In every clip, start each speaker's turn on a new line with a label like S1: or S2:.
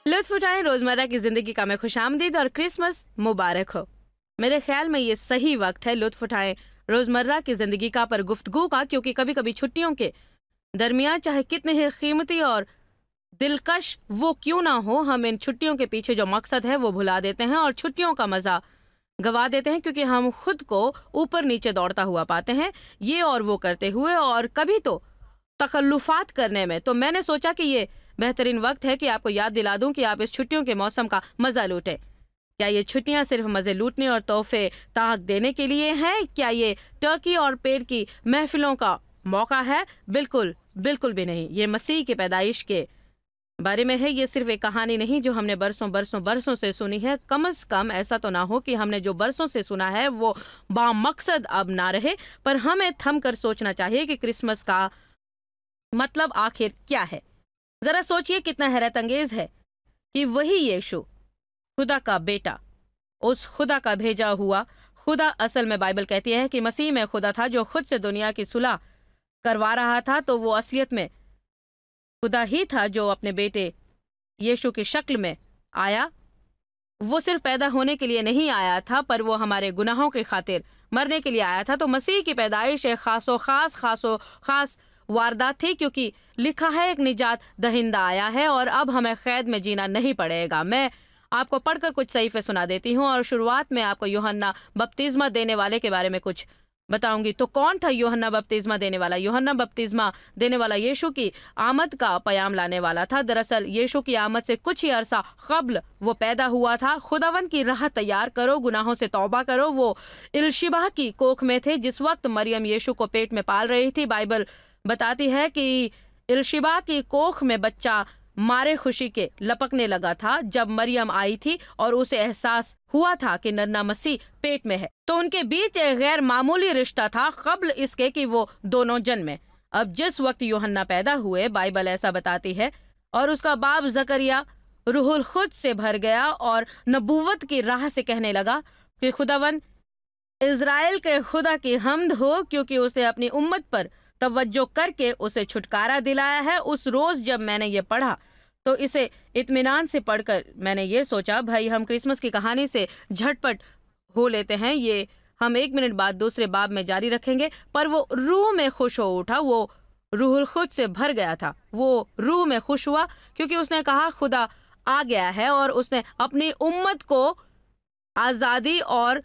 S1: लुत्फ उठाएं रोजमर्रा की जिंदगी का मैं खुशामदीद और क्रिसमस मुबारक हो। मेरे ख्याल में ये सही वक्त है लुत्फ उठाएं रोजमर्रा की जिंदगी का पर गुफ्तगू का, क्योंकि कभी कभी छुट्टियों के दरमियान चाहे कितने ही कीमती और दिलकश वो क्यों ना हो, हम इन छुट्टियों के पीछे जो मकसद है वो भुला देते हैं और छुट्टियों का मजा गवा देते हैं, क्योंकि हम खुद को ऊपर नीचे दौड़ता हुआ पाते हैं ये और वो करते हुए, और कभी तो तकल्लुफात करने में। तो मैंने सोचा कि ये बेहतरीन वक्त है कि आपको याद दिला दूं कि आप इस छुट्टियों के मौसम का मजा लूटें। क्या ये छुट्टियां सिर्फ मजे लूटने और तोहफे ताहक देने के लिए हैं? क्या ये टर्की और पेड़ की महफिलों का मौका है? बिल्कुल बिल्कुल भी नहीं। ये मसीह की पैदाइश के बारे में है। ये सिर्फ एक कहानी नहीं जो हमने बरसों बरसों बरसों से सुनी है। कम से कम ऐसा तो ना हो कि हमने जो बरसों से सुना है वो बामकसद अब ना रहे, पर हमें थम कर सोचना चाहिए कि क्रिसमस का मतलब आखिर क्या है। जरा सोचिए कितना हैरत अंगेज है कि वही यीशु, खुदा का बेटा, उस खुदा का भेजा हुआ खुदा, असल में बाइबल कहती है कि मसीह में खुदा था जो खुद से दुनिया की सुलह करवा रहा था, तो वो असलियत में खुदा ही था जो अपने बेटे यीशु की शक्ल में आया। वो सिर्फ पैदा होने के लिए नहीं आया था, पर वो हमारे गुनाहों की खातिर मरने के लिए आया था। तो मसीह की पैदाइश एक खास वारदात थी, क्योंकि लिखा है एक निजात दहिंदा आया है और अब हमें कैद में जीना नहीं पड़ेगा। मैं आपको पढ़कर कुछ सहीफे सुना देती हूँ और शुरुआत में आपको यूहन्ना बपतिस्मा देने वाले के बारे में कुछ बताऊंगी। तो कौन था यूहन्ना बपतिस्मा देने वाला? यूहन्ना बपतिस्मा देने वाला यीशु की आमद का पयाम लाने वाला था। दरअसल यीशु की आमद से कुछ ही अरसा कब्ल वो पैदा हुआ था। खुदावंद की राह तैयार करो, गुनाहों से तौबा करो। वो इल्शिबा की कोख में थे जिस वक्त मरियम यीशु को पेट में पाल रही थी। बाइबल बताती है कि इल्शिबा की कोख में बच्चा मारे खुशी के लपकने लगा था जब मरियम आई थी और उसे एहसास हुआ था कि नन्ना मसीह पेट में है। तो उनके बीच एक गैर मामूली रिश्ता था कब्ल इसके कि वो दोनों जन्मे। अब जिस वक्त यूहन्ना पैदा हुए, बाइबल ऐसा बताती है, और उसका बाप जकरिया रूहुल खुद से भर गया और नबूवत की राह से कहने लगा कि खुदावन इज़राइल के खुदा की हम्द हो, क्योंकि उसने अपनी उम्मत पर तवज्जो करके उसे छुटकारा दिलाया है। उस रोज जब मैंने ये पढ़ा तो इसे इत्मीनान से पढ़कर मैंने ये सोचा, भाई हम क्रिसमस की कहानी से झटपट हो लेते हैं, ये हम 1 मिनट बाद दूसरे बाब में जारी रखेंगे। पर वो रूह में खुश हो उठा, वो रूहुल खुद से भर गया था। वो रूह में खुश हुआ क्योंकि उसने कहा खुदा आ गया है और उसने अपनी उम्मत को आज़ादी और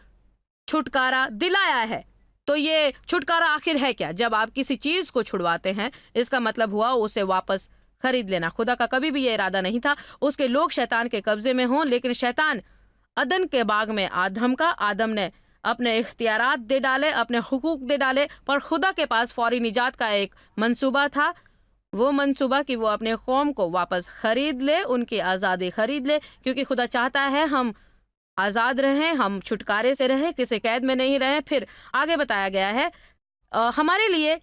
S1: छुटकारा दिलाया है। तो ये छुटकारा आखिर है क्या? जब आप किसी चीज को छुड़वाते हैं, इसका मतलब हुआ उसे वापस खरीद लेना। खुदा का कभी भी ये इरादा नहीं था उसके लोग शैतान के कब्जे में हों, लेकिन शैतान अदन के बाग में आदम का, आदम ने अपने इख्तियारात दे डाले, अपने हुकूक दे डाले, पर खुदा के पास फौरी निजात का एक मंसूबा था। वो मंसूबा कि वो अपने कौम को वापस खरीद ले, उनकी आज़ादी खरीद ले, क्योंकि खुदा चाहता है हम आज़ाद रहें, हम छुटकारे से रहें, किसी कैद में नहीं रहें। फिर आगे बताया गया है हमारे लिए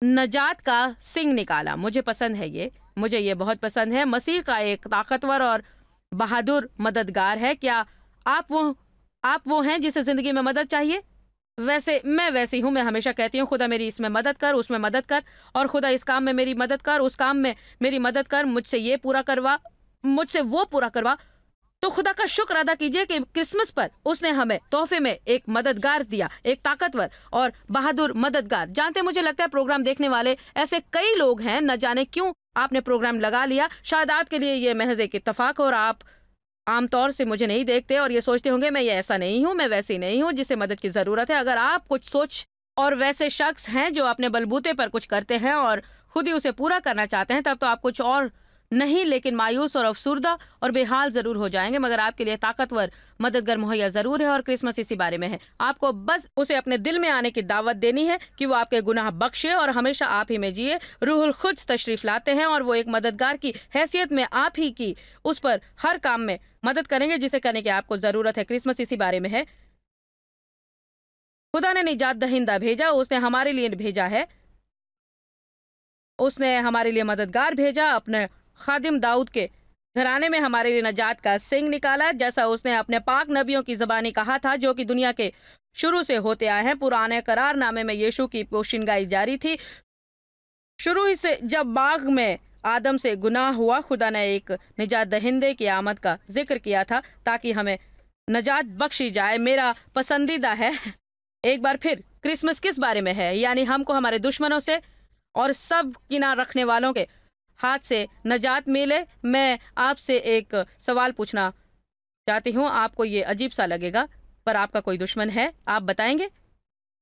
S1: नजात का सिंह निकाला। मुझे पसंद है ये, मुझे ये बहुत पसंद है। मसीह का एक ताकतवर और बहादुर मददगार है। क्या आप वो हैं जिसे ज़िंदगी में मदद चाहिए? वैसे मैं वैसी हूँ। मैं हमेशा कहती हूँ खुदा मेरी इसमें मदद कर, उसमें मदद कर, और खुदा इस काम में मेरी मदद कर, उस काम में मेरी मदद कर, मुझसे ये पूरा करवा, मुझसे वो पूरा करवा। तो खुदा का शुक्र अदा कीजिए कि क्रिसमस पर उसने हमें तोहफे में एक मददगार दिया, एक ताकतवर और बहादुर मददगार। जानते, मुझे लगता है प्रोग्राम देखने वाले ऐसे कई लोग हैं, न जाने क्यों आपने प्रोग्राम लगा लिया। शायद आपके लिए ये महज एक इत्तफाक और आप आमतौर से मुझे नहीं देखते और ये सोचते होंगे मैं ये ऐसा नहीं हूँ, मैं वैसी नहीं हूँ जिसे मदद की ज़रूरत है। अगर आप कुछ सोच और वैसे शख्स हैं जो अपने बलबूते पर कुछ करते हैं और खुद ही उसे पूरा करना चाहते हैं, तब तो आप कुछ और नहीं लेकिन मायूस और अफसुर्दा और बेहाल जरूर हो जाएंगे। मगर आपके लिए ताकतवर मददगार मुहैया जरूर है और क्रिसमस इसी बारे में है। आपको बस उसे अपने दिल में आने की दावत देनी है कि वो आपके गुनाह बख्शे और हमेशा आप ही में जिए। रूहुल खुद तशरीफ लाते हैं और वो एक मददगार की हैसियत में आप ही की उस पर हर काम में मदद करेंगे जिसे करने की आपको जरूरत है। क्रिसमस इसी बारे में है। खुदा ने निजात दहिंदा भेजा, उसने हमारे लिए भेजा है, उसने हमारे लिए मददगार भेजा। अपने खादिम दाऊद के घराने में हमारे लिए नजात का सिंह निकाला, जैसा उसने अपने पाक नबियों की ज़बानी कहा था जो कि दुनिया के शुरू से होते आए हैं। पुराने करारनामे में यीशु की पोशिनगाई जारी थी। शुरू ही से जब बाग में आदम से गुनाह हुआ, खुदा ने एक निजात दहिंदे की आमद का जिक्र किया था ताकि हमें निजात बख्शी जाए। मेरा पसंदीदा है। एक बार फिर क्रिसमस किस बारे में है? यानी हमको हमारे दुश्मनों से और सब किना रखने वालों के हाथ से निजात मिले। मैं आपसे एक सवाल पूछना चाहती हूँ। आपको ये अजीब सा लगेगा, पर आपका कोई दुश्मन है? आप बताएंगे?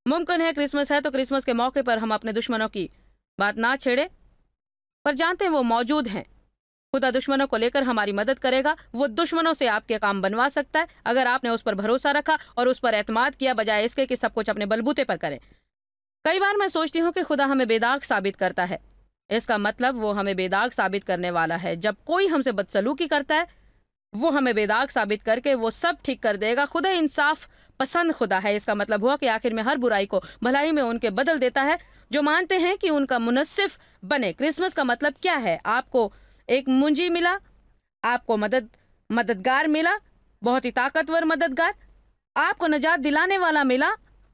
S1: मुमकिन है क्रिसमस है तो क्रिसमस के मौके पर हम अपने दुश्मनों की बात ना छेड़े, पर जानते हैं वो मौजूद हैं। खुदा दुश्मनों को लेकर हमारी मदद करेगा। वो दुश्मनों से आपके काम बनवा सकता है अगर आपने उस पर भरोसा रखा और उस पर एतमाद किया, बजाय इसके कि सब कुछ अपने बलबूते पर करें। कई बार मैं सोचती हूँ कि खुदा हमें बेदाग साबित करता है। इसका मतलब वो हमें बेदाग साबित करने वाला है। जब कोई हमसे बदसलूकी करता है, वो हमें बेदाग साबित करके वो सब ठीक कर देगा। खुदा इंसाफ पसंद खुदा है। इसका मतलब हुआ कि आखिर में हर बुराई को भलाई में उनके बदल देता है जो मानते हैं कि उनका मुनस्सिफ बने। क्रिसमस का मतलब क्या है? आपको एक मुंजी मिला, आपको मददगार मिला, बहुत ही ताकतवर मददगार। आपको निजात दिलाने वाला मिला।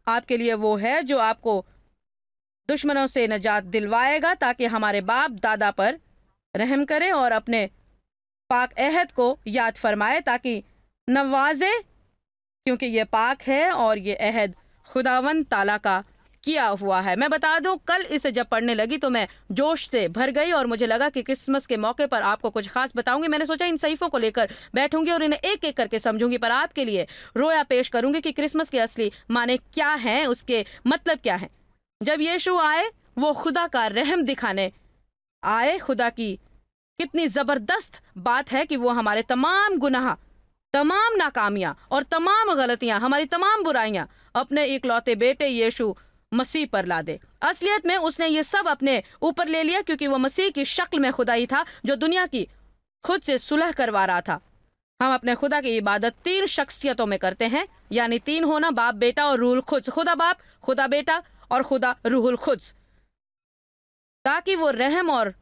S1: आपके लिए वो है जो आपको दुश्मनों से निजात दिलवाएगा ताकि हमारे बाप दादा पर रहम करे और अपने पाक अहद को याद फरमाए ताकि नवाजे, क्योंकि ये पाक है और ये अहद खुदावंद ताला का किया हुआ है। मैं बता दूं, कल इसे जब पढ़ने लगी तो मैं जोश से भर गई और मुझे लगा कि क्रिसमस के मौके पर आपको कुछ खास बताऊंगी। मैंने सोचा इन सहीफों को लेकर बैठूंगी और इन्हें एक एक करके समझूंगी, पर आपके लिए रोया पेश करूंगी कि क्रिसमस के असली माने क्या हैं, उसके मतलब क्या है। जब यीशु आए, वो खुदा का रहम दिखाने आए। खुदा की कितनी जबरदस्त बात है कि वो हमारे तमाम गुनाह, तमाम नाकामियां और तमाम गलतियां, हमारी तमाम बुराइयां अपने इकलौते बेटे यीशु मसीह पर ला दे। असलियत में उसने ये सब अपने ऊपर ले लिया क्योंकि वो मसीह की शक्ल में खुदा ही था जो दुनिया की खुद से सुलह करवा रहा था। हम अपने खुदा की इबादत 3 शख्सियतों में करते हैं, यानी 3 होना, बाप, बेटा और रूहुल खुद्स। खुदा बाप, खुदा बेटा और खुदा रूहुल खुद्स, ताकि वो रहम और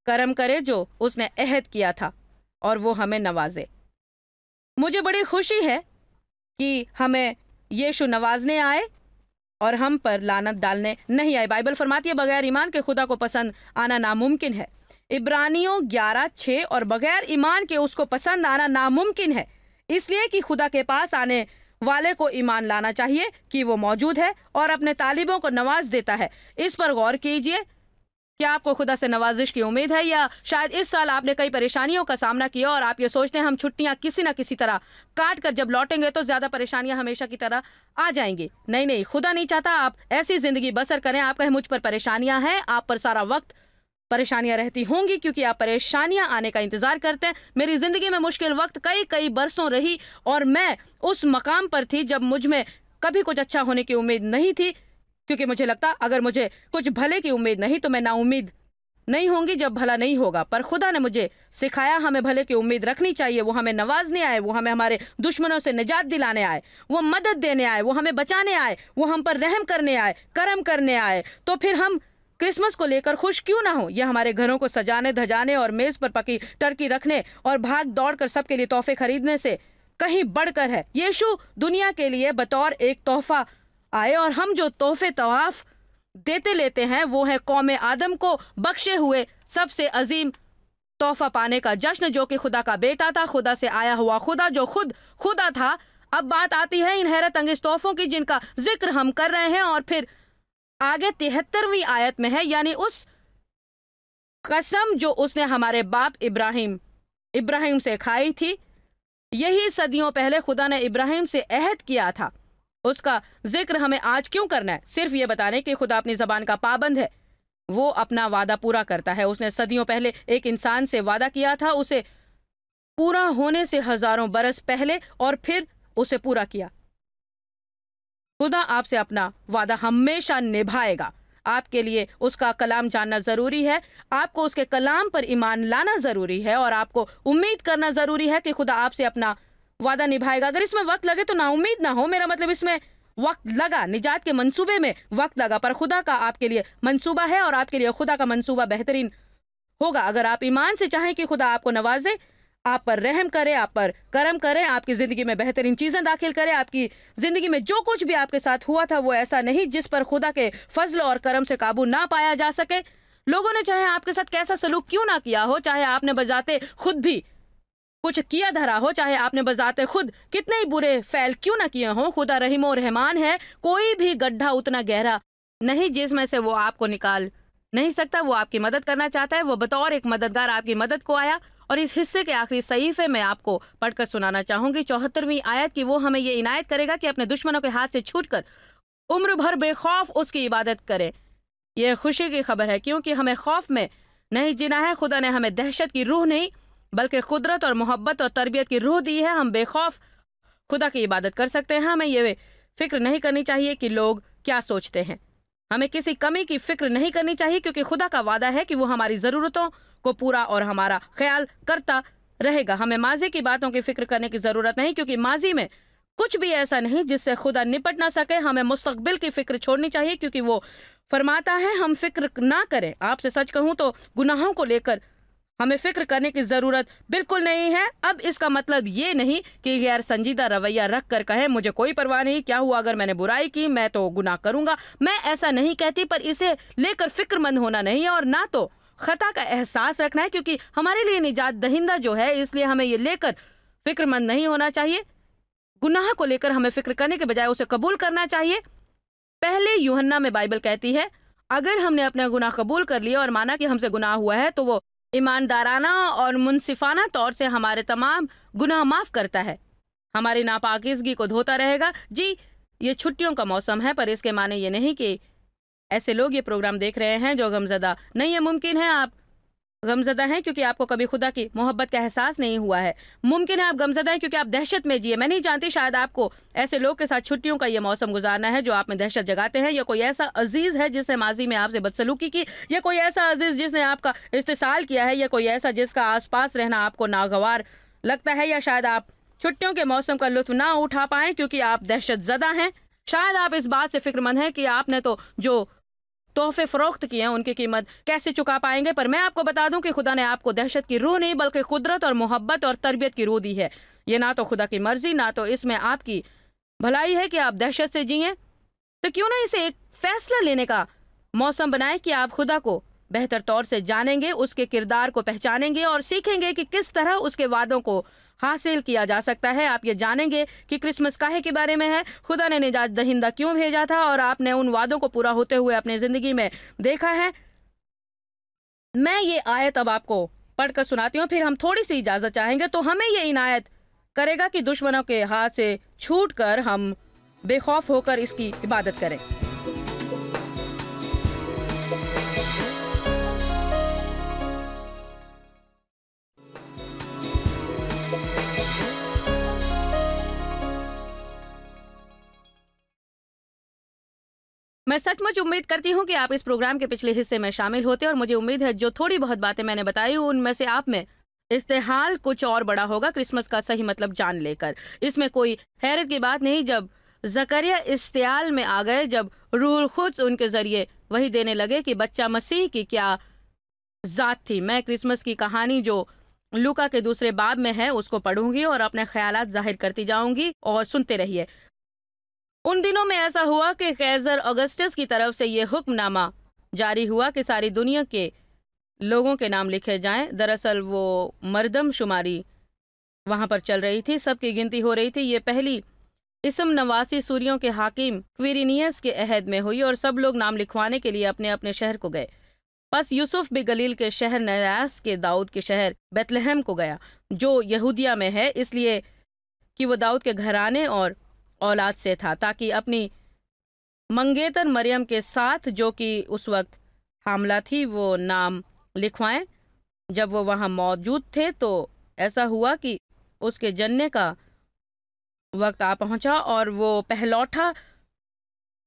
S1: करम करे जो उसने अहद किया था और वो हमें नवाजे। मुझे बड़ी खुशी है कि हमें यीशु नवाजने आए और हम पर लानत डालने नहीं आए। बाइबल फरमाती है बगैर ईमान के खुदा को पसंद आना नामुमकिन है। इब्रानियों 11:6 और बगैर ईमान के उसको पसंद आना नामुमकिन है, इसलिए कि खुदा के पास आने वाले को ईमान लाना चाहिए कि वो मौजूद है और अपने तालिबों को नवाज देता है। इस पर गौर कीजिए। क्या आपको खुदा से नवाजिश की उम्मीद है? या शायद इस साल आपने कई परेशानियों का सामना किया और आप ये सोचते हैं हम छुट्टियां किसी ना किसी तरह काट कर जब लौटेंगे तो ज्यादा परेशानियां हमेशा की तरह आ जाएंगी। नहीं नहीं, खुदा नहीं चाहता आप ऐसी जिंदगी बसर करें। आप कहें मुझ पर परेशानियां हैं, आप पर सारा वक्त परेशानियां रहती होंगी क्योंकि आप परेशानियां आने का इंतजार करते हैं। मेरी जिंदगी में मुश्किल वक्त कई बरसों रही और मैं उस मकाम पर थी जब मुझ में कभी कुछ अच्छा होने की उम्मीद नहीं थी, क्योंकि मुझे लगता अगर मुझे कुछ भले की उम्मीद नहीं तो मैं नाउम्मीद नहीं होंगी जब भला नहीं होगा। पर खुदा ने मुझे सिखाया हमें भले की उम्मीद रखनी चाहिए। वो हमें नवाजने आए, वो हमें हमारे दुश्मनों से निजात दिलाने आए, वो मदद देने आए, वो हमें बचाने आए, वो हम पर रहम करने आए, करम करने आए। तो फिर हम क्रिसमस को लेकर खुश क्यों ना हो? यह हमारे घरों को सजाने धजाने और मेज पर पकी टर्की रखने और भाग दौड़ कर सबके लिए तोहफे खरीदने से कहीं बढ़कर है। यीशु दुनिया के लिए बतौर एक तोहफा आए और हम जो तोहफे तवाफ देते लेते हैं वो है कौम आदम को बख्शे हुए सबसे अजीम तोहफा पाने का जश्न, जो कि खुदा का बेटा था, खुदा से आया हुआ खुदा जो खुद खुदा था। अब बात आती है इन हैरत अंगेज तोहफों की जिनका जिक्र हम कर रहे हैं और फिर आगे 73वीं आयत में है, यानी उस कसम जो उसने हमारे बाप इब्राहिम से खाई थी। यही सदियों पहले खुदा ने इब्राहिम से अहद किया था। उसका जिक्र हमें आज क्यों करना है? सिर्फ ये बताने कि खुदा अपनी जबान का पाबंद है, वो अपना वादा पूरा करता है। उसने सदियों पहले एक इंसान से वादा किया था, उसे पूरा होने से हजारों बरस पहले, और फिर उसे पूरा किया। खुदा आपसे अपना वादा हमेशा निभाएगा। आपके लिए उसका कलाम जानना जरूरी है, आपको उसके कलाम पर ईमान लाना जरूरी है और आपको उम्मीद करना जरूरी है कि खुदा आपसे अपना वादा निभाएगा। अगर इसमें वक्त लगे तो ना उम्मीद ना हो। मेरा मतलब इसमें वक्त लगा, निजात के मंसूबे में वक्त लगा, पर खुदा का आपके लिए मंसूबा है और आपके लिए खुदा का मंसूबा बेहतरीन होगा। अगर आप ईमान से चाहें कि खुदा आपको नवाजे, आप पर रहम करे, आप पर करम करे, आपकी जिंदगी में बेहतरीन चीजें दाखिल करे, आपकी जिंदगी में जो कुछ भी आपके साथ हुआ था वो ऐसा नहीं जिस पर खुदा के फजल और करम से काबू ना पाया जा सके, लोगों ने चाहे आपके साथ कैसा सलूक क्यों ना किया हो, चाहे आपने बजाते खुद भी कुछ किया धरा हो, चाहे आपने बजाते खुद कितने ही बुरे फैल क्यों ना किए हो, खुदा रहीम और रहमान है। कोई भी गड्ढा उतना गहरा नहीं जिसमें से वो आपको निकाल नहीं सकता। वो आपकी मदद करना चाहता है। वो बतौर एक मददगार आपकी मदद को आया। और इस हिस्से के आखिरी सहीफे में आपको पढ़कर सुनाना चाहूंगी 74वीं आयत की। वो हमें ये इनायत करेगा कि अपने दुश्मनों के हाथ से छूटकर उम्र भर बेखौफ उसकी इबादत करें। यह खुशी की खबर है क्योंकि हमें खौफ में नहीं जीना है। खुदा ने हमें दहशत की रूह नहीं बल्कि कुदरत और मोहब्बत और तरबियत की रूह दी है। हम बेखौफ खुदा की इबादत कर सकते हैं। हमें ये फिक्र नहीं करनी चाहिए कि लोग क्या सोचते हैं। हमें किसी कमी की फिक्र नहीं करनी चाहिए क्योंकि खुदा का वादा है कि वो हमारी ज़रूरतों को पूरा और हमारा ख्याल करता रहेगा। हमें माजी की बातों की फिक्र करने की ज़रूरत नहीं क्योंकि माजी में कुछ भी ऐसा नहीं जिससे खुदा निपट ना सके। हमें मुस्तकबिल की फिक्र छोड़नी चाहिए क्योंकि वो फरमाता है हम फिक्र ना करें। आपसे सच कहूँ तो गुनाहों को लेकर हमें फिक्र करने की ज़रूरत बिल्कुल नहीं है। अब इसका मतलब ये नहीं कि गैर संजीदा रवैया रख कर कहें मुझे कोई परवाह नहीं, क्या हुआ अगर मैंने बुराई की, मैं तो गुनाह करूंगा। मैं ऐसा नहीं कहती, पर इसे लेकर फिक्रमंद होना नहीं है और ना तो खता का एहसास रखना है क्योंकि हमारे लिए निजात दहिंदा जो है, इसलिए हमें ये लेकर फिक्रमंद नहीं होना चाहिए। गुनाह को लेकर हमें फिक्र करने के बजाय उसे कबूल करना चाहिए। पहले यूहन्ना में बाइबल कहती है अगर हमने अपना गुनाह कबूल कर लिया और माना कि हमसे गुनाह हुआ है तो वो ईमानदाराना और मुनसिफाना तौर से हमारे तमाम गुनाह माफ करता है, हमारी नापाकीज़गी को धोता रहेगा। जी, ये छुट्टियों का मौसम है, पर इसके माने ये नहीं कि ऐसे लोग ये प्रोग्राम देख रहे हैं जो गमज़दा नहीं है। मुमकिन है आप गमज़दा हैं क्योंकि आपको कभी खुदा की मोहब्बत का एहसास नहीं हुआ है। मुमकिन है आप गमज़दा हैं क्योंकि आप दहशत में जिए। मैं नहीं जानती, शायद आपको ऐसे लोग के साथ छुट्टियों का ये मौसम गुजारना है जो आप में दहशत जगाते हैं, या कोई ऐसा अजीज़ है जिसने माजी में आपसे बदसलूकी की, या कोई ऐसा अजीज़ जिसने आपका इस्तेसाल किया है, या कोई ऐसा जिसका आसपास रहना आपको नागवार लगता है, या शायद आप छुट्टियों के मौसम का लुत्फ ना उठा पाएं क्योंकि आप दहशत ज़दा हैं। शायद आप इस बात से फिक्रमंद हैं कि आपने तो जो तोहफे फरोख्त किए हैं उनकी कीमत कैसे चुका पाएंगे। पर मैं आपको बता दूं कि खुदा ने आपको दहशत की रूह नहीं बल्कि कुदरत और मोहब्बत और तरबियत की रूह दी है। ये ना तो खुदा की मर्जी ना तो इसमें आपकी भलाई है कि आप दहशत से जिए। तो क्यों ना इसे एक फैसला लेने का मौसम बनाए कि आप खुदा को बेहतर तौर से जानेंगे, उसके किरदार को पहचानेंगे और सीखेंगे कि किस तरह उसके वादों को हासिल किया जा सकता है। आप ये जानेंगे कि क्रिसमस काहे के बारे में है, खुदा ने निजात दहिंदा क्यों भेजा था और आपने उन वादों को पूरा होते हुए अपनी ज़िंदगी में देखा है। मैं ये आयत अब आपको पढ़कर सुनाती हूँ, फिर हम थोड़ी सी इजाज़त चाहेंगे। तो हमें ये इनायत करेगा कि दुश्मनों के हाथ से छूट कर हम बेखौफ होकर इसकी इबादत करें। मैं सचमुच उम्मीद करती हूँ कि आप इस प्रोग्राम के पिछले हिस्से में शामिल होते, और मुझे उम्मीद है जो थोड़ी बहुत बातें मैंने बताई उनमें से आप में इस्तेहाल कुछ और बड़ा होगा क्रिसमस का सही मतलब जान लेकर। इसमें कोई हैरत की बात नहीं जब ज़करिया इस्तेहाल में आ गए, जब रूहुल खुद्स उनके ज़रिए वही देने लगे कि बच्चा मसीह की क्या ज़ात थी। मैं क्रिसमस की कहानी जो लूका के दूसरे बाब में है उसको पढ़ूंगी और अपने ख्यालात जाहिर करती जाऊंगी, और सुनते रहिए। उन दिनों में ऐसा हुआ कि कैसर ऑगस्टस की तरफ से ये हुक्मनामा जारी हुआ कि सारी दुनिया के लोगों के नाम लिखे जाएं। दरअसल वो मर्दमशुमारी वहाँ पर चल रही थी, सबकी गिनती हो रही थी। ये पहली इसम नवासी सूरियों के हाकिम क्विरिनियस के अहद में हुई और सब लोग नाम लिखवाने के लिए अपने अपने शहर को गए। बस यूसुफ भी गलील के शहर नयास के दाऊद के शहर बेतलहम को गया जो यहूदिया में है, इसलिए कि वो दाऊद के घराने और औलाद से था, ताकि अपनी मंगेतर मरियम के साथ जो कि उस वक्त हामला थी वो नाम लिखवाएं। जब वो वहाँ मौजूद थे तो ऐसा हुआ कि उसके जन्ने का वक्त आ पहुँचा और वो पहलौठा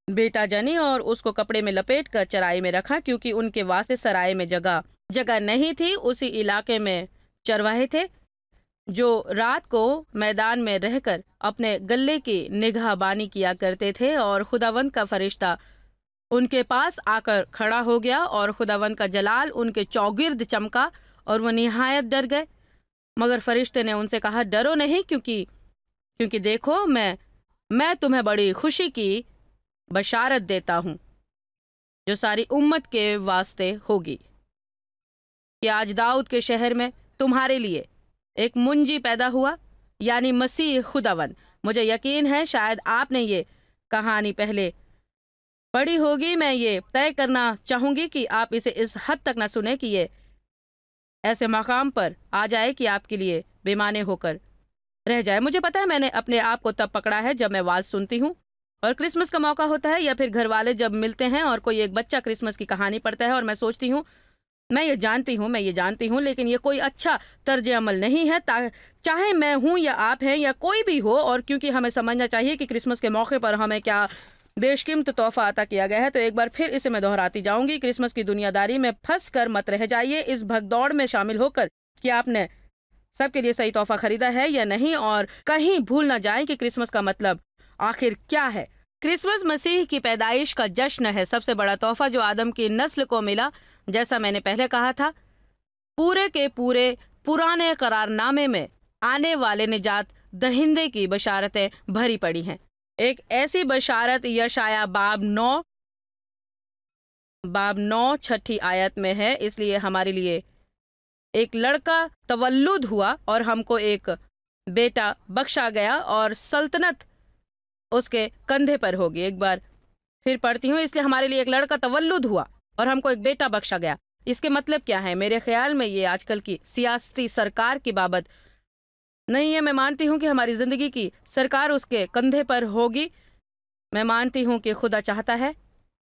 S1: बेटा जनी और उसको कपड़े में लपेट कर चराई में रखा, क्योंकि उनके वास्ते सराय में जगह नहीं थी। उसी इलाके में चरवाहे थे जो रात को मैदान में रहकर अपने गल्ले की निगाहबानी किया करते थे, और खुदावंत का फरिश्ता उनके पास आकर खड़ा हो गया और खुदावंत का जलाल उनके चौगिर्द चमका और वो निहायत डर गए। मगर फरिश्ते ने उनसे कहा, डरो नहीं, क्योंकि देखो मैं तुम्हें बड़ी खुशी की बशारत देता हूँ जो सारी उम्मत के वास्ते होगी। कि आज दाऊद के शहर में तुम्हारे लिए एक मुंजी पैदा हुआ, यानी मसीह खुदावन। मुझे यकीन है शायद आपने ये कहानी पहले पढ़ी होगी। मैं ये तय करना चाहूंगी कि आप इसे इस हद तक ना सुने कि ये ऐसे मकाम पर आ जाए कि आपके लिए बेमाने होकर रह जाए। मुझे पता है मैंने अपने आप को तब पकड़ा है जब मैं वाज सुनती हूँ और क्रिसमस का मौका होता है, या फिर घर वाले जब मिलते हैं और कोई एक बच्चा क्रिसमस की कहानी पढ़ता है और मैं सोचती हूँ मैं ये जानती हूँ लेकिन ये कोई अच्छा तर्ज अमल नहीं है, चाहे मैं हूँ या आप हैं या कोई भी हो। और क्योंकि हमें समझना चाहिए कि क्रिसमस के मौके पर हमें क्या बेशकीमत तोहफा अता किया गया है, तो एक बार फिर इसे मैं दोहराती जाऊंगी। क्रिसमस की दुनियादारी में फंस कर मत रह जाइए, इस भगदौड़ में शामिल होकर कि आपने सबके लिए सही तोहफा खरीदा है या नहीं, और कहीं भूल ना जाएं कि क्रिसमस का मतलब आखिर क्या है। क्रिसमस मसीह की पैदाइश का जश्न है, सबसे बड़ा तोहफा जो आदम की नस्ल को मिला। जैसा मैंने पहले कहा था, पूरे के पूरे पुराने करारनामे में आने वाले निजात दहिंदे की बशारतें भरी पड़ी हैं। एक ऐसी बशारत यशाया बाब 9 छठी आयत में है, इसलिए हमारे लिए एक लड़का तवल्लुद हुआ और हमको एक बेटा बख्शा गया और सल्तनत उसके कंधे पर होगी। एक बार फिर पढ़ती हूँ, इसलिए हमारे लिए एक लड़का तवल्लुद हुआ और हमको एक बेटा बख्शा गया। इसके मतलब क्या है? मेरे ख्याल में ये आजकल की सियासती सरकार की बाबत नहीं है। मैं मानती हूँ कि हमारी ज़िंदगी की सरकार उसके कंधे पर होगी। मैं मानती हूँ कि खुदा चाहता है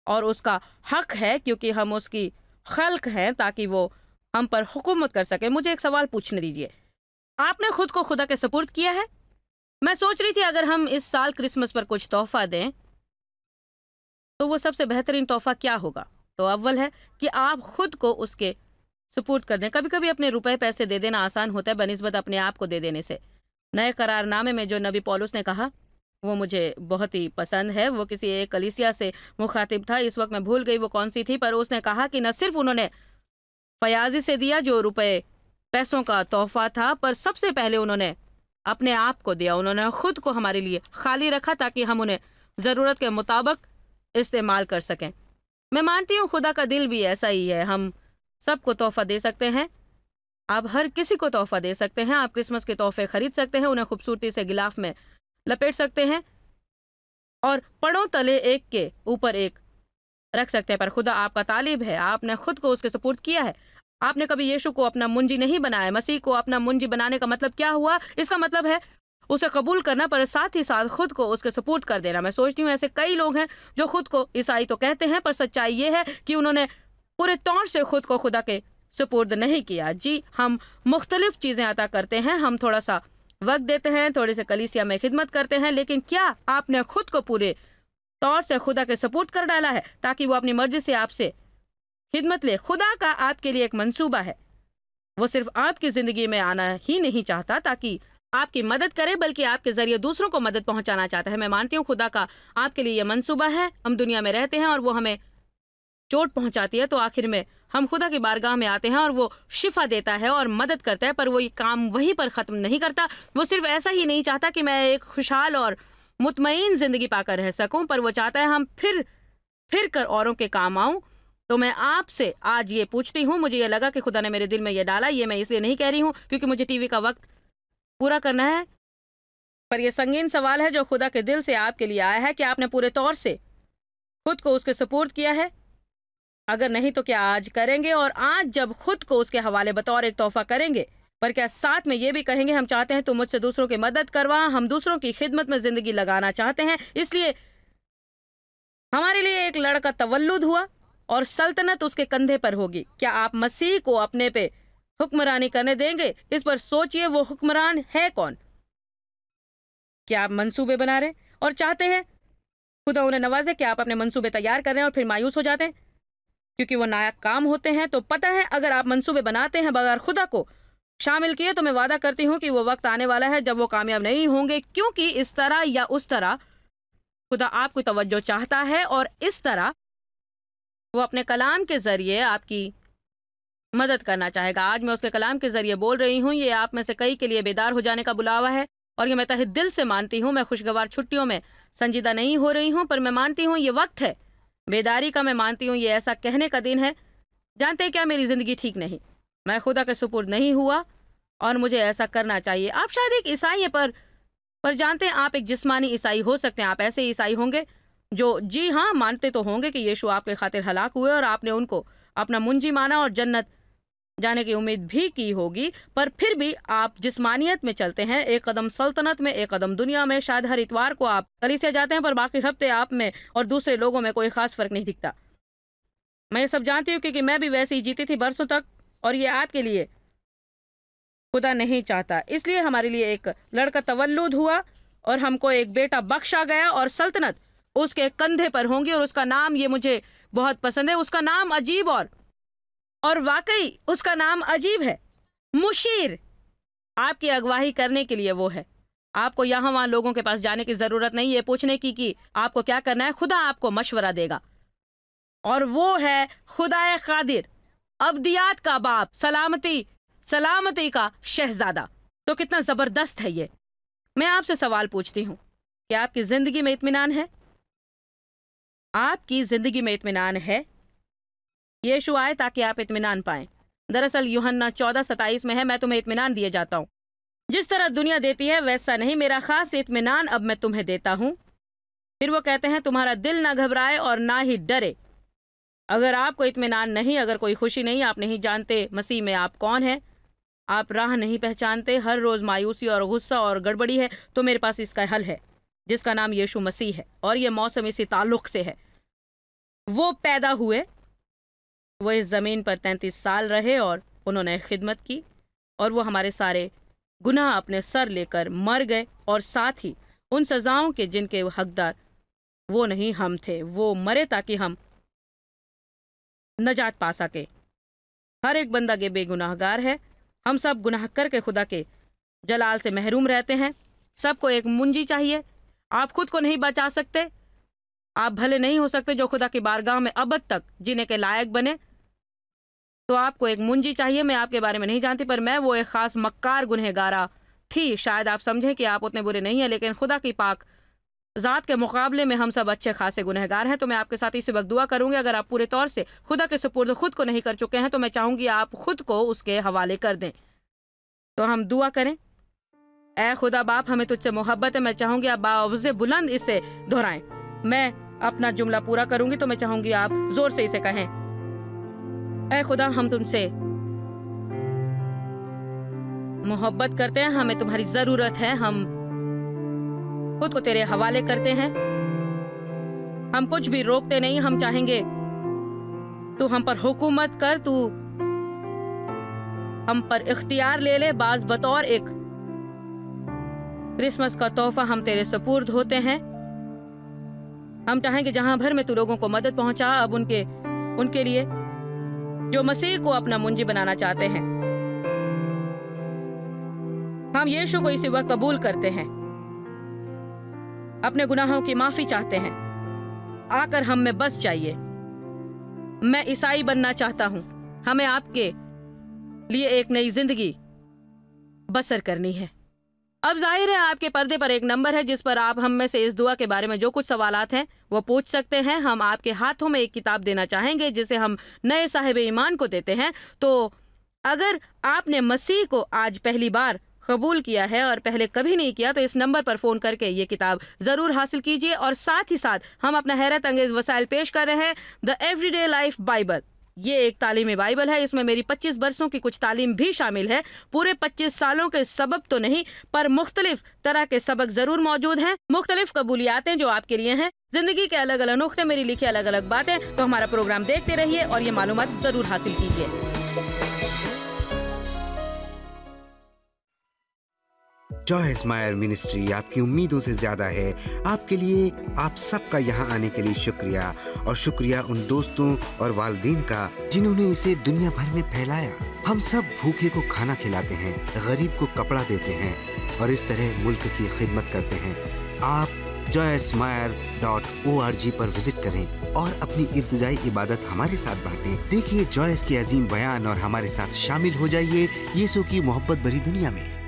S1: और उसका हक है, क्योंकि हम उसकी खल्क हैं, ताकि वो हम पर हुकूमत कर सके। मुझे एक सवाल पूछने दीजिए, आपने खुद को खुदा के सपुर्द किया है? मैं सोच रही थी अगर हम इस साल क्रिसमस पर कुछ तोहफा दें तो वो सबसे बेहतरीन तोहफा क्या होगा? तो अव्वल है कि आप खुद को उसके सुपुर्द कर दें। कभी कभी अपने रुपए पैसे दे देना आसान होता है बनिस्बत अपने आप को दे देने से। नए करारनामे में जो नबी पौलुस ने कहा वो मुझे बहुत ही पसंद है। वो किसी एक कलीसिया से मुखातिब था, इस वक्त मैं भूल गई वो कौन सी थी, पर उसने कहा कि न सिर्फ उन्होंने फयाजी से दिया जो रुपए पैसों का तोहफा था, पर सबसे पहले उन्होंने अपने आप को दिया। उन्होंने खुद को हमारे लिए खाली रखा ताकि हम उन्हें ज़रूरत के मुताबिक इस्तेमाल कर सकें। मैं मानती हूँ खुदा का दिल भी ऐसा ही है। हम सबको तोहफा दे सकते हैं, आप हर किसी को तोहफा दे सकते हैं। आप क्रिसमस के तोहफे खरीद सकते हैं, उन्हें खूबसूरती से गिलाफ में लपेट सकते हैं और पड़ों तले एक के ऊपर एक रख सकते हैं। पर खुदा आपका तालिब है, आपने खुद को उसके सपुर्द किया है। आपने कभी यीशु को अपना मुंजी नहीं बनाया। मसीह को अपना मुंजी बनाने का मतलब क्या हुआ? इसका मतलब है उसे कबूल करना, पर साथ ही साथ खुद को उसके सपुर्द कर देना। मैं सोचती हूँ ऐसे कई लोग हैं जो खुद को ईसाई तो कहते हैं, पर सच्चाई ये है कि उन्होंने पूरे तौर से खुद को खुदा के सुपुर्द नहीं किया। जी, हम मुख्तलिफ चीज़ें अता करते हैं, हम थोड़ा सा वक्त देते हैं, थोड़े से कलीसिया में खिदमत करते हैं, लेकिन क्या आपने खुद को पूरे तौर से खुदा के सपुर्द कर डाला है ताकि वो अपनी मर्जी से आपसे खिदमत ले? खुदा का आपके लिए एक मंसूबा है। वो सिर्फ आपकी ज़िंदगी में आना ही नहीं चाहता ताकि आपकी मदद करे, बल्कि आपके ज़रिए दूसरों को मदद पहुंचाना चाहता है। मैं मानती हूँ खुदा का आपके लिए ये मंसूबा है। हम दुनिया में रहते हैं और वो हमें चोट पहुंचाती है, तो आखिर में हम खुदा की बारगाह में आते हैं और वो शिफा देता है और मदद करता है, पर वो ये काम वहीं पर ख़त्म नहीं करता। वो सिर्फ ऐसा ही नहीं चाहता कि मैं एक खुशहाल और मुतमईन ज़िंदगी पाकर रह सकूं, पर वो चाहता है हम फिर कर औरों के काम आऊं। तो मैं आपसे आज ये पूछती हूँ, मुझे ये लगा कि खुदा ने मेरे दिल में ये डाला। ये मैं इसलिए नहीं कह रही हूँ क्योंकि मुझे टीवी का वक्त पूरा करना है, पर यह संगीन सवाल है जो खुदा के दिल से आपके लिए आया है कि आपने पूरे तौर से खुद को उसके सपुर्द किया है। अगर नहीं तो क्या आज करेंगे? और आज जब खुद को उसके हवाले बतौर एक तोहफा करेंगे, पर क्या साथ में ये भी कहेंगे हम चाहते हैं तुम मुझसे दूसरों की मदद करवा, हम दूसरों की खिदमत में जिंदगी लगाना चाहते हैं, इसलिए हमारे लिए एक लड़का तवल्लुद हुआ और सल्तनत उसके कंधे पर होगी। क्या आप मसीह को अपने पे हुक्मरानी करने देंगे? इस पर सोचिए, वो हुक्मरान है कौन? क्या आप मंसूबे बना रहे और चाहते हैं खुदा उन्हें नवाजे? क्या आप अपने मंसूबे तैयार कर रहे हैं और फिर मायूस हो जाते हैं क्योंकि वो नाकाम होते हैं? तो पता है, अगर आप मंसूबे बनाते हैं बगैर खुदा को शामिल किए, तो मैं वादा करती हूँ कि वो वक्त आने वाला है जब वो कामयाब नहीं होंगे, क्योंकि इस तरह या उस तरह खुदा आपकी तवज्जो चाहता है और इस तरह वो अपने कलाम के जरिए आपकी मदद करना चाहेगा। आज मैं उसके कलाम के जरिए बोल रही हूँ। ये आप में से कई के लिए बेदार हो जाने का बुलावा है और ये मैं तहे दिल से मानती हूँ। मैं खुशगवार छुट्टियों में संजीदा नहीं हो रही हूँ, पर मैं मानती हूँ ये वक्त है बेदारी का। मैं मानती हूँ ये ऐसा कहने का दिन है, जानते हैं क्या, मेरी ज़िंदगी ठीक नहीं, मैं खुदा के सुपुर्द नहीं हुआ और मुझे ऐसा करना चाहिए। आप शायद एक ईसाई हैं, पर जानते हैं आप एक जिस्मानी ईसाई हो सकते हैं। आप ऐसे ईसाई होंगे जो जी हाँ मानते तो होंगे कि यीशु आपके खातिर हलाक हुए और आपने उनको अपना मुंजी माना और जन्नत जाने की उम्मीद भी की होगी, पर फिर भी आप जिस्मानियत में चलते हैं, एक कदम सल्तनत में, एक कदम दुनिया में। शायद हर इतवार को आप कलीसिया जाते हैं, पर बाकी हफ्ते आप में और दूसरे लोगों में कोई खास फर्क नहीं दिखता। मैं ये सब जानती हूँ क्योंकि मैं भी वैसे ही जीती थी बरसों तक, और ये आपके लिए खुदा नहीं चाहता। इसलिए हमारे लिए एक लड़का तवल्लुद हुआ और हमको एक बेटा बख्शा गया और सल्तनत उसके कंधे पर होंगी, और उसका नाम, ये मुझे बहुत पसंद है, उसका नाम अजीब और वाकई उसका नाम अजीब है, मुशीर। आपकी अगवाही करने के लिए वो है। आपको यहाँ वहाँ लोगों के पास जाने की जरूरत नहीं है पूछने की कि आपको क्या करना है। खुदा आपको मशवरा देगा, और वो है खुदाए कादिर, अब्दियात का बाप, सलामती का शहजादा। तो कितना जबरदस्त है ये। मैं आपसे सवाल पूछती हूँ कि आपकी जिंदगी में इत्मीनान है? आपकी जिंदगी में इत्मीनान है? यीशु आए ताकि आप इत्मीनान पाएं। दरअसल यूहन्ना 14:27 में है, मैं तुम्हें इत्मीनान दिए जाता हूँ, जिस तरह दुनिया देती है वैसा नहीं, मेरा खास इत्मीनान अब मैं तुम्हें देता हूँ। फिर वो कहते हैं तुम्हारा दिल ना घबराए और ना ही डरे। अगर आपको इत्मीनान नहीं, अगर कोई खुशी नहीं, आप नहीं जानते मसीह में आप कौन है, आप राह नहीं पहचानते, हर रोज मायूसी और गुस्सा और गड़बड़ी है, तो मेरे पास इसका हल है जिसका नाम यीशु मसीह है। और ये मौसम इसी ताल्लुक से है। वो पैदा हुए, वो इस ज़मीन पर 33 साल रहे और उन्होंने खिदमत की, और वो हमारे सारे गुनाह अपने सर लेकर मर गए, और साथ ही उन सजाओं के जिनके हकदार वो नहीं हम थे, वो मरे ताकि हम नजात पा सके। हर एक बंदा के बेगुनाहगार है। हम सब गुनाह करके खुदा के जलाल से महरूम रहते हैं। सबको एक मुंजी चाहिए। आप खुद को नहीं बचा सकते। आप भले नहीं हो सकते जो खुदा की बारगाह में अबद तक जीने के लायक बने, तो आपको एक मुंजी चाहिए। मैं आपके बारे में नहीं जानती, पर मैं वो एक खास मक्कार गुनहगारा थी। शायद आप समझें कि आप उतने बुरे नहीं हैं, लेकिन खुदा की पाक ज़ात के मुकाबले में हम सब अच्छे खासे गुनहगार हैं। तो मैं आपके साथ इसी वक्त दुआ करूंगी। अगर आप पूरे तौर से खुदा के सुपुर्द खुद को नहीं कर चुके हैं, तो मैं चाहूंगी आप खुद को उसके हवाले कर दें। तो हम दुआ करें। ऐ खुदा बाप, हमें तुझसे मोहब्बत है। मैं चाहूंगी आप बावज़े बुलंद इसे दोहराएं। मैं अपना जुमला पूरा करूंगी तो मैं चाहूंगी आप जोर से इसे कहें। ऐ खुदा, हम तुमसे मोहब्बत करते हैं, हमें तुम्हारी जरूरत है। हम खुद को तेरे हवाले करते हैं। हम कुछ भी रोकते नहीं। हम चाहेंगे तू हम पर हुकूमत कर, तू हम पर इख्तियार ले। बाज बतौर एक क्रिसमस का तोहफा हम तेरे सुपुर्द होते हैं। हम चाहेंगे जहां भर में तू लोगों को मदद पहुंचा, अब उनके लिए जो मसीह को अपना मुंजी बनाना चाहते हैं। हम यीशु को इसी वक्त कबूल करते हैं, अपने गुनाहों की माफी चाहते हैं। आकर हम में बस जाइए। मैं ईसाई बनना चाहता हूं। हमें आपके लिए एक नई जिंदगी बसर करनी है। अब जाहिर है आपके पर्दे पर एक नंबर है जिस पर आप हम में से इस दुआ के बारे में जो कुछ सवालात हैं वो पूछ सकते हैं। हम आपके हाथों में एक किताब देना चाहेंगे जिसे हम नए साहिब ईमान को देते हैं। तो अगर आपने मसीह को आज पहली बार कबूल किया है और पहले कभी नहीं किया, तो इस नंबर पर फोन करके ये किताब जरूर हासिल कीजिए। और साथ ही साथ हम अपना हैरत अंगेज वसाइल पेश कर रहे हैं, द एवरीडे लाइफ बाइबल। ये एक तालीमी बाइबल है। इसमें मेरी 25 बरसों की कुछ तालीम भी शामिल है। पूरे 25 सालों के सबक तो नहीं, पर मुख्तलिफ तरह के सबक जरूर मौजूद हैं। मुख्तलिफ कबूलियातें जो आपके लिए हैं, जिंदगी के अलग अलग नुक्ते, मेरी लिखी अलग अलग बातें। तो हमारा प्रोग्राम देखते रहिए और ये मालूमात जरूर हासिल कीजिए।
S2: जॉयस मायर मिनिस्ट्री आपकी उम्मीदों से ज्यादा है। आपके लिए आप सबका यहाँ आने के लिए शुक्रिया, और शुक्रिया उन दोस्तों और वालिदैन का जिन्होंने इसे दुनिया भर में फैलाया। हम सब भूखे को खाना खिलाते हैं, गरीब को कपड़ा देते हैं और इस तरह मुल्क की खिदमत करते हैं। आप joycemeyer.org पर विजिट करें और अपनी इल्तिजाई इबादत हमारे साथ बांटें। देखिए जॉयस के अजीम बयान और हमारे साथ शामिल हो जाइए यीशु की मोहब्बत भरी दुनिया में।